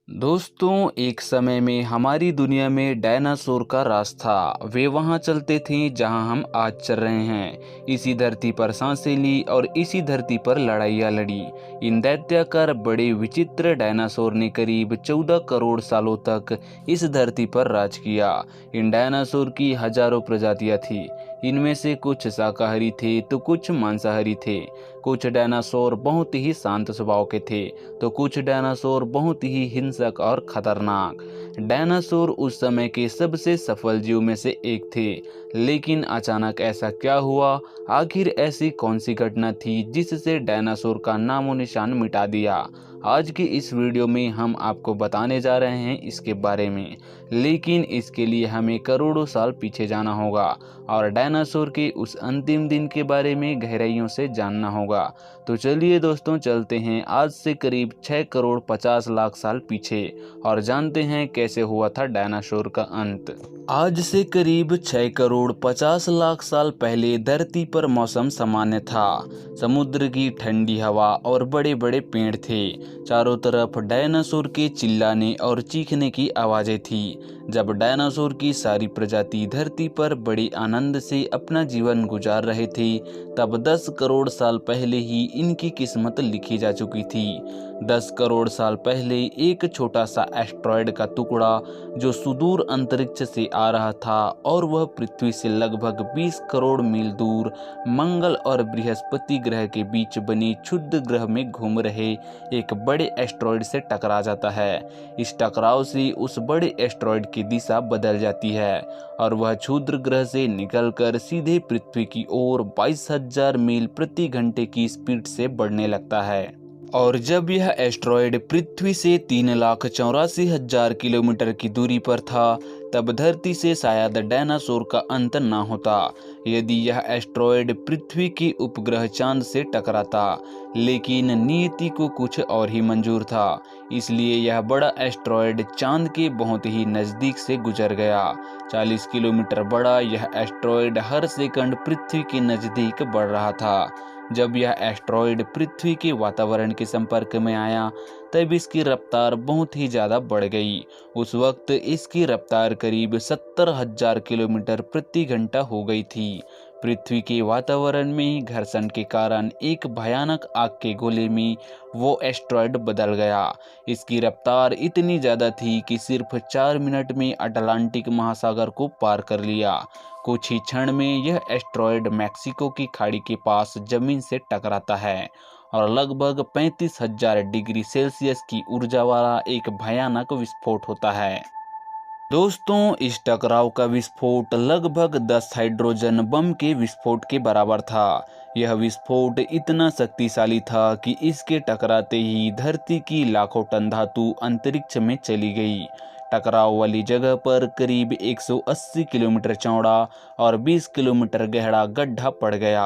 दोस्तों, एक समय में हमारी दुनिया में डायनासोर का राज था। वे वहाँ चलते थे जहाँ हम आज चल रहे हैं। इसी धरती पर सांसें ली और इसी धरती पर लड़ाइयाँ लड़ी। इन दैत्याकार बड़े विचित्र डायनासोर ने करीब 14 करोड़ सालों तक इस धरती पर राज किया। इन डायनासोर की हजारों प्रजातियाँ थी। इनमें से कुछ शाकाहारी थे तो कुछ मांसाहारी थे। कुछ डायनासोर बहुत ही शांत स्वभाव के थे तो कुछ डायनासोर बहुत ही हिंसक और खतरनाक। डायनासोर उस समय के सबसे सफल जीव में से एक थे। लेकिन अचानक ऐसा क्या हुआ? आखिर ऐसी कौन सी घटना थी जिससे डायनासोर का नामो निशान मिटा दिया? आज की इस वीडियो में हम आपको बताने जा रहे हैं इसके बारे में। लेकिन इसके लिए हमें करोड़ों साल पीछे जाना होगा और डायनासोर के उस अंतिम दिन के बारे में गहराइयों से जानना होगा। तो चलिए दोस्तों, चलते हैं आज से करीब 6 करोड़ 50 लाख साल पीछे और जानते हैं कैसे हुआ था डायनासोर का अंत। आज से करीब 6 करोड़ 50 लाख साल पहले धरती पर मौसम सामान्य था। समुद्र की ठंडी हवा और बड़े बड़े पेड़ थे। चारों तरफ डायनासोर के चिल्लाने और चीखने की आवाजें थी। जब डायनासोर की सारी प्रजाति धरती पर बड़े आनंद से अपना जीवन गुजार रहे थे, तब 10 करोड़ साल पहले ही इनकी किस्मत लिखी जा चुकी थी। 10 करोड़ साल पहले एक छोटा सा एस्ट्रॉयड का टुकड़ा जो सुदूर अंतरिक्ष से आ रहा था और वह पृथ्वी से लगभग 20 करोड़ मील दूर मंगल और बृहस्पति ग्रह के बीच बने क्षुद्र ग्रह में घूम रहे एक बड़े एस्ट्रॉयड से टकरा जाता है। इस टकराव से उस बड़े एस्ट्रॉयड की दिशा बदल जाती है और वह क्षुद्र ग्रह से निकलकर सीधे पृथ्वी की ओर 22,000 मील प्रति घंटे की स्पीड से बढ़ने लगता है। और जब यह एस्ट्रॉयड पृथ्वी से 3,84,000 किलोमीटर की दूरी पर था, तब धरती से शायद डायनासोर का अंत ना होता यदि यह एस्ट्रॉयड पृथ्वी के उपग्रह चांद से टकराता। लेकिन नियति को कुछ और ही मंजूर था, इसलिए यह बड़ा एस्ट्रॉयड चांद के बहुत ही नज़दीक से गुजर गया। 40 किलोमीटर बड़ा यह एस्ट्रॉयड हर सेकंड पृथ्वी के नज़दीक बढ़ रहा था। जब यह एस्ट्रॉयड पृथ्वी के वातावरण के संपर्क में आया, तब इसकी रफ्तार बहुत ही ज़्यादा बढ़ गई। उस वक्त इसकी रफ्तार करीब 70,000 किलोमीटर प्रति घंटा हो गई थी। पृथ्वी के वातावरण में घर्षण के कारण एक भयानक आग के गोले में वो एस्ट्रॉयड बदल गया। इसकी रफ्तार इतनी ज़्यादा थी कि सिर्फ 4 मिनट में अटलांटिक महासागर को पार कर लिया। कुछ ही क्षण में यह एस्ट्रॉयड मैक्सिको की खाड़ी के पास जमीन से टकराता है और लगभग 35,000 डिग्री सेल्सियस की ऊर्जा वाला एक भयानक विस्फोट होता है। दोस्तों, इस टकराव का विस्फोट लगभग 10 हाइड्रोजन बम के विस्फोट के बराबर था। यह विस्फोट इतना शक्तिशाली था कि इसके टकराते ही धरती की लाखों टन धातु अंतरिक्ष में चली गई। टकराव वाली जगह पर करीब 180 किलोमीटर चौड़ा और 20 किलोमीटर गहरा गड्ढा पड़ गया।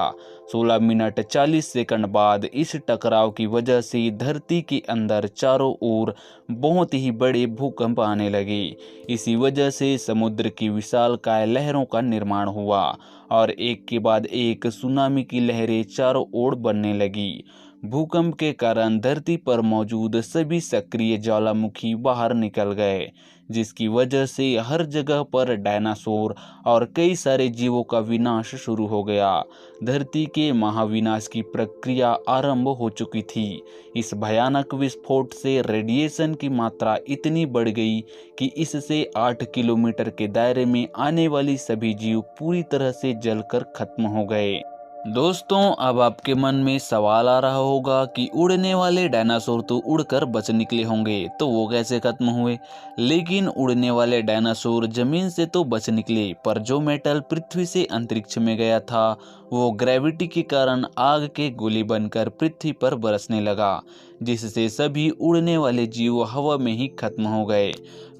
16 मिनट 40 सेकंड बाद इस टकराव की वजह से धरती के अंदर चारों ओर बहुत ही बड़े भूकंप आने लगे। इसी वजह से समुद्र की विशालकाय लहरों का निर्माण हुआ और एक के बाद एक सुनामी की लहरें चारों ओर बनने लगी। भूकंप के कारण धरती पर मौजूद सभी सक्रिय ज्वालामुखी बाहर निकल गए, जिसकी वजह से हर जगह पर डायनासोर और कई सारे जीवों का विनाश शुरू हो गया। धरती के महाविनाश की प्रक्रिया आरंभ हो चुकी थी। इस भयानक विस्फोट से रेडिएशन की मात्रा इतनी बढ़ गई कि इससे 8 किलोमीटर के दायरे में आने वाली सभी जीव पूरी तरह से जलकर खत्म हो गए। दोस्तों, अब आपके मन में सवाल आ रहा होगा कि उड़ने वाले डायनासोर तो उड़कर बच निकले होंगे, तो वो कैसे खत्म हुए? लेकिन उड़ने वाले डायनासोर जमीन से तो बच निकले, पर जो मेटल पृथ्वी से अंतरिक्ष में गया था, वो ग्रेविटी के कारण आग के गोले बनकर पृथ्वी पर बरसने लगा, जिससे सभी उड़ने वाले जीव हवा में ही खत्म हो गए।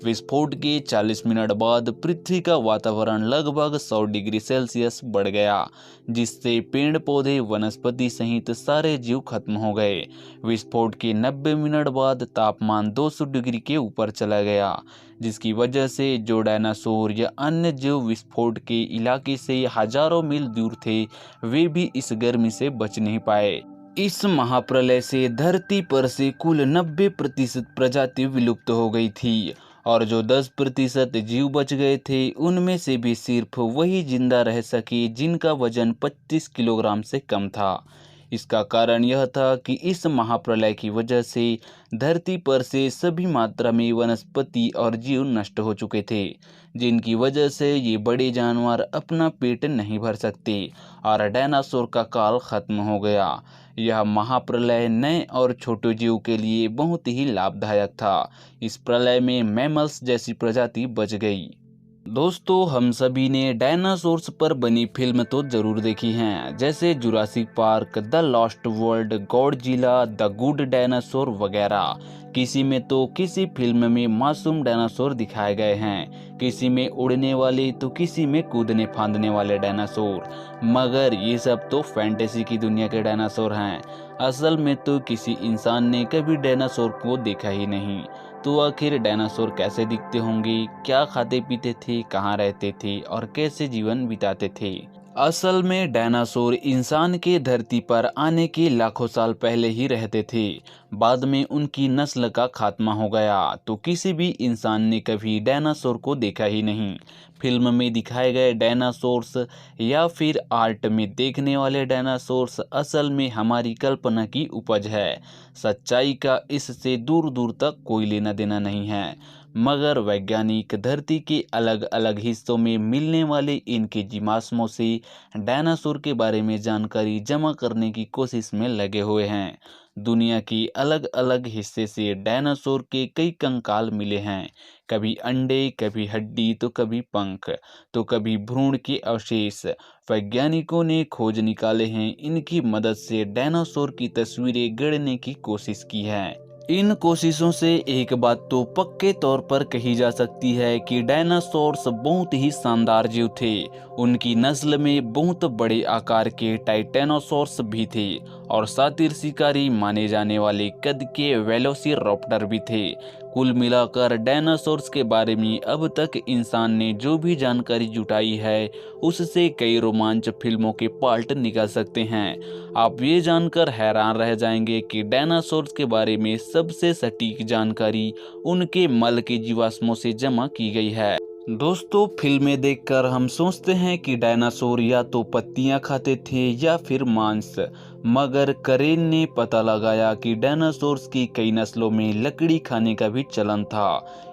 विस्फोट के 40 मिनट बाद पृथ्वी का वातावरण लगभग 100 डिग्री सेल्सियस बढ़ गया, जिससे पेड़ पौधे वनस्पति सहित सारे जीव खत्म हो गए। विस्फोट के 90 मिनट बाद तापमान 200 डिग्री के ऊपर चला गया, जिसकी वजह से जो डायनासोर या अन्य जीव विस्फोट के इलाके से हजारों मील दूर थे, वे भी इस गर्मी से बच नहीं पाए। इस महाप्रलय से धरती पर से कुल 90% प्रजाति विलुप्त हो गई थी और जो 10% जीव बच गए थे उनमें से भी सिर्फ वही जिंदा रह सके जिनका वजन 25 किलोग्राम से कम था। इसका कारण यह था कि इस महाप्रलय की वजह से धरती पर से सभी मात्रा में वनस्पति और जीव नष्ट हो चुके थे, जिनकी वजह से ये बड़े जानवर अपना पेट नहीं भर सकते और डायनासोर का काल खत्म हो गया। यह महाप्रलय नए और छोटे जीव के लिए बहुत ही लाभदायक था। इस प्रलय में मैमल्स जैसी प्रजाति बच गई। दोस्तों, हम सभी ने डायनासोर्स पर बनी फिल्म तो जरूर देखी हैं, जैसे Jurassic park, the lost world, Godzilla, the good dinosaur वगैरह। किसी में तो किसी फिल्म में मासूम डायनासोर दिखाए गए हैं, किसी में उड़ने वाले तो किसी में कूदने फांदने वाले डायनासोर। मगर ये सब तो फैंटेसी की दुनिया के डायनासोर हैं। असल में तो किसी इंसान ने कभी डायनासोर को देखा ही नहीं। तो आखिर डायनासोर कैसे दिखते होंगे, क्या खाते पीते थे, कहाँ रहते थे और कैसे जीवन बिताते थे? असल में डायनासोर इंसान के धरती पर आने के लाखों साल पहले ही रहते थे। बाद में उनकी नस्ल का खात्मा हो गया, तो किसी भी इंसान ने कभी डायनासोर को देखा ही नहीं। फिल्म में दिखाए गए डायनासोर्स या फिर आर्ट में देखने वाले डायनासोर्स असल में हमारी कल्पना की उपज है। सच्चाई का इससे दूर दूर तक कोई लेना देना नहीं है। मगर वैज्ञानिक धरती के अलग अलग हिस्सों में मिलने वाले इनके जीवाश्मों से डायनासोर के बारे में जानकारी जमा करने की कोशिश में लगे हुए हैं। दुनिया के अलग अलग हिस्से से डायनासोर के कई कंकाल मिले हैं, कभी अंडे, कभी हड्डी, तो कभी पंख, तो कभी भ्रूण के अवशेष। वैज्ञानिकों ने खोज निकाले हैं, इनकी मदद से डायनासोर की तस्वीरें गढ़ने की कोशिश की है। इन कोशिशों से एक बात तो पक्के तौर पर कही जा सकती है कि डायनासोर्स बहुत ही शानदार जीव थे। उनकी नस्ल में बहुत बड़े आकार के टाइटेनोसोर्स भी थे और शातिर शिकारी माने जाने वाले कद के वेलोसिराप्टर भी थे। कुल मिलाकर डायनासोर्स के बारे में अब तक इंसान ने जो भी जानकारी जुटाई है उससे कई रोमांच फिल्मों के पार्ट निकल सकते हैं। आप ये जानकर हैरान रह जाएंगे कि डायनासोर्स के बारे में सबसे सटीक जानकारी उनके मल के जीवाश्मों से जमा की गई है। दोस्तों, फिल्में देखकर हम सोचते हैं कि डायनासोर या तो पत्तियां खाते थे या फिर मांस, मगर करेन ने पता लगाया कि डायनासोर्स की कई नस्लों में लकड़ी खाने का भी चलन था।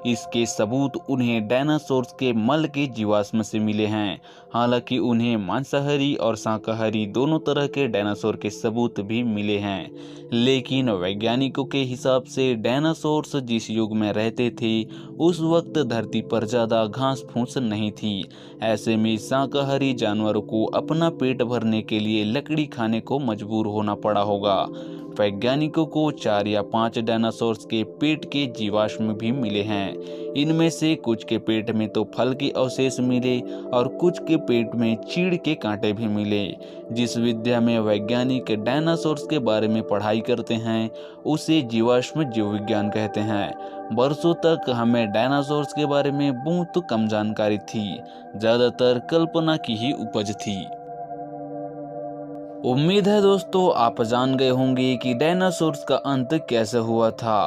इसके सबूत उन्हें डायनासोर्स के मल के जीवाश्म से मिले हैं। हालांकि उन्हें मांसाहारी और शाकाहारी दोनों तरह के डायनासोर के सबूत भी मिले हैं, लेकिन वैज्ञानिकों के हिसाब से डायनासोर्स जिस युग में रहते थे उस वक्त धरती पर ज़्यादा घास फूस नहीं थी। ऐसे में शाकाहारी जानवरों को अपना पेट भरने के लिए लकड़ी खाने को मजबूर होना पड़ा होगा। वैज्ञानिकों को 4 या 5 डायनासोर्स के पेट के जीवाश्म भी मिले हैं। इनमें से कुछ के पेट में तो फल के अवशेष मिले और कुछ के पेट में चीड़ के कांटे भी मिले। जिस विद्या में वैज्ञानिक डायनासोर्स के बारे में पढ़ाई करते हैं उसे जीवाश्म जीव विज्ञान कहते हैं। वर्षों तक हमें डायनासोर्स के बारे में बहुत कम जानकारी थी, ज़्यादातर कल्पना की ही उपज थी। उम्मीद है दोस्तों आप जान गए होंगे कि डायनासोर्स का अंत कैसे हुआ था।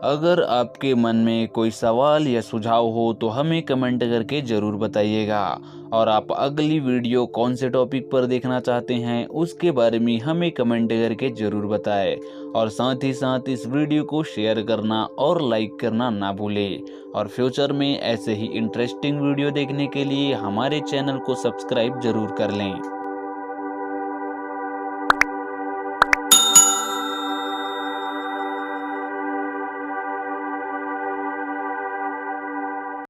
अगर आपके मन में कोई सवाल या सुझाव हो तो हमें कमेंट करके ज़रूर बताइएगा, और आप अगली वीडियो कौन से टॉपिक पर देखना चाहते हैं उसके बारे में हमें कमेंट करके ज़रूर बताएं। और साथ ही साथ इस वीडियो को शेयर करना और लाइक करना ना भूलें। और फ्यूचर में ऐसे ही इंटरेस्टिंग वीडियो देखने के लिए हमारे चैनल को सब्सक्राइब ज़रूर कर लें।